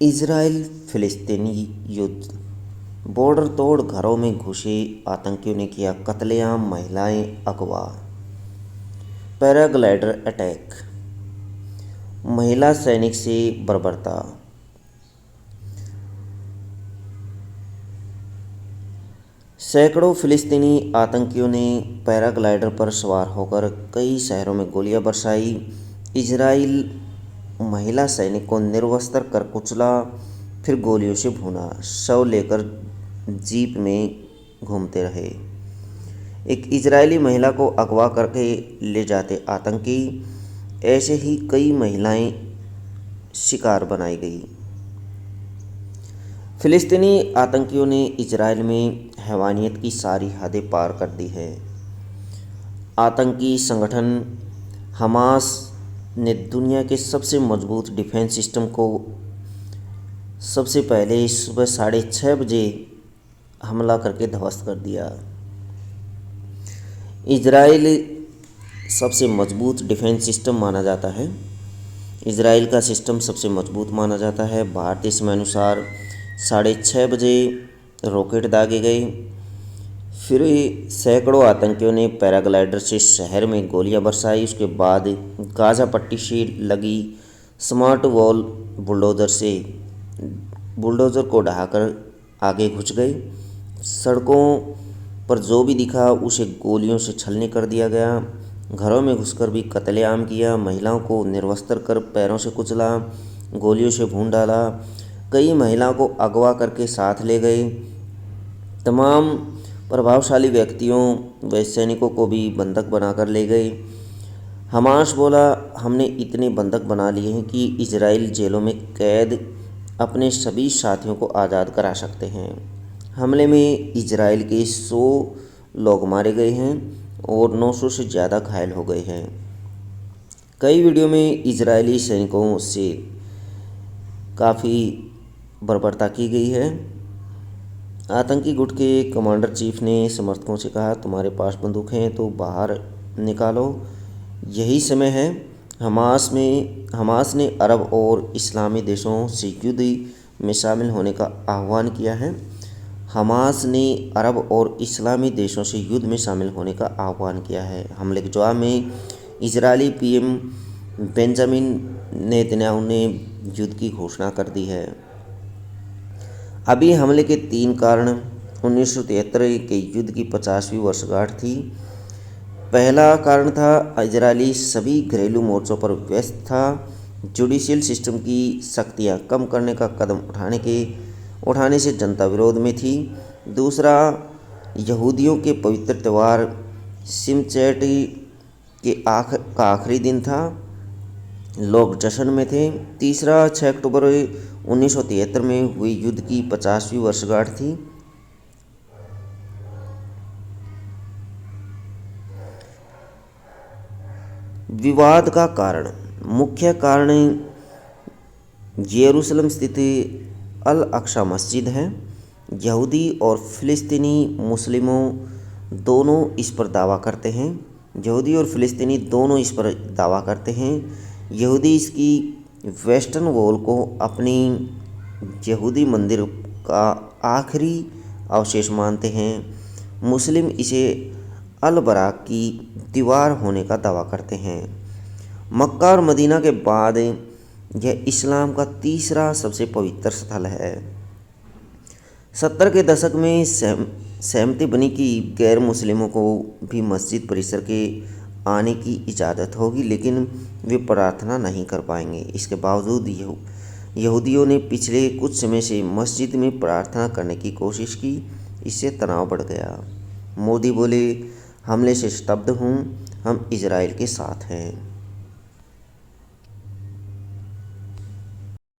Israel फिलिस्तीनी युद्ध। Border तोड़ घरों में घुसे आतंकियों ने किया कत्लेआम, महिलाएं अगवा। पैराग्लाइडर अटैक, महिला सैनिक से बर्बरता। सैकड़ों फिलिस्तीनी आतंकियों ने पैराग्लाइडर पर सवार होकर कई शहरों में गोलियां बरसाई। इजराइल महिला सैनिक को निर्वस्त्र कर कुचला, फिर गोलियों से भूना। शव लेकर जीप में घूमते रहे। एक इजरायली महिला को अगवा करके ले जाते आतंकी। ऐसे ही कई महिलाएं शिकार बनाई गई। फिलिस्तीनी आतंकियों ने इजराइल में हैवानियत की सारी हदें पार कर दी है। आतंकी संगठन हमास ने दुनिया के सबसे मजबूत डिफेंस सिस्टम को सबसे पहले सुबह 6:30 बजे हमला करके ध्वस्त कर दिया। इजराइल सबसे मजबूत डिफेंस सिस्टम माना जाता है। इजराइल का सिस्टम सबसे मजबूत माना जाता है। भारतीय समय अनुसार 6:30 बजे रॉकेट दागे गए। फिर सैकड़ों आतंकियों ने पैराग्लाइडर से शहर में गोलियां बरसाई। उसके बाद गाज़ा पट्टी से लगी स्मार्ट वॉल बुलडोज़र को ढहाकर आगे घुस गए। सड़कों पर जो भी दिखा उसे गोलियों से छलनी कर दिया गया। घरों में घुसकर भी कत्लेआम किया। महिलाओं को निर्वस्त्र कर पैरों से कुचला, गोलियों से भून डाला। कई महिलाओं को अगवा करके साथ ले गए। तमाम प्रभावशाली व्यक्तियों व सैनिकों को भी बंधक बनाकर ले गए। हमास बोला, हमने इतने बंधक बना लिए हैं कि इजराइल जेलों में कैद अपने सभी साथियों को आज़ाद करा सकते हैं। हमले में इजराइल के 100 लोग मारे गए हैं और 900 से ज़्यादा घायल हो गए हैं। कई वीडियो में इजरायली सैनिकों से काफ़ी बर्बरता की गई है। आतंकी गुट के कमांडर चीफ ने समर्थकों से कहा, तुम्हारे पास बंदूक हैं तो बाहर निकालो, यही समय है। हमास ने अरब और इस्लामी देशों से युद्ध में शामिल होने का आह्वान किया है। हमास ने अरब और इस्लामी देशों से युद्ध में शामिल होने का आह्वान किया है। हमले के जवाब में इजरायली पीएम बेंजामिन नेतन्याहू ने युद्ध की घोषणा कर दी है। अभी हमले के 3 कारण 1973 के युद्ध की 50वीं वर्षगांठ थी। पहला कारण था इजरायली सभी घरेलू मोर्चों पर व्यस्त था। जुडिशियल सिस्टम की शक्तियाँ कम करने का कदम उठाने से जनता विरोध में थी। दूसरा, यहूदियों के पवित्र त्यौहार शिमचैट का आखिरी दिन था, लोग जश्न में थे। तीसरा, 6 अक्टूबर 1973 में हुई युद्ध की 50वीं वर्षगांठ थी। विवाद का कारण, मुख्य कारण यरूशलेम स्थित अल अक्सा मस्जिद है। यहूदी और फिलिस्तीनी मुस्लिमों दोनों इस पर दावा करते हैं। यहूदी और फिलिस्तीनी दोनों इस पर दावा करते हैं। यहूदी इसकी वेस्टर्न वॉल को अपनी यहूदी मंदिर का आखिरी अवशेष मानते हैं। मुस्लिम इसे अल बराक की दीवार होने का दावा करते हैं। मक्का और मदीना के बाद यह इस्लाम का तीसरा सबसे पवित्र स्थल है। 70 के दशक में सहमति बनी कि गैर मुस्लिमों को भी मस्जिद परिसर के आने की इजाज़त होगी, लेकिन वे प्रार्थना नहीं कर पाएंगे। इसके बावजूद यहूदियों ने पिछले कुछ समय से मस्जिद में प्रार्थना करने की कोशिश की। इससे तनाव बढ़ गया। मोदी बोले, हमले से स्तब्ध हूँ, हम इजराइल के साथ हैं।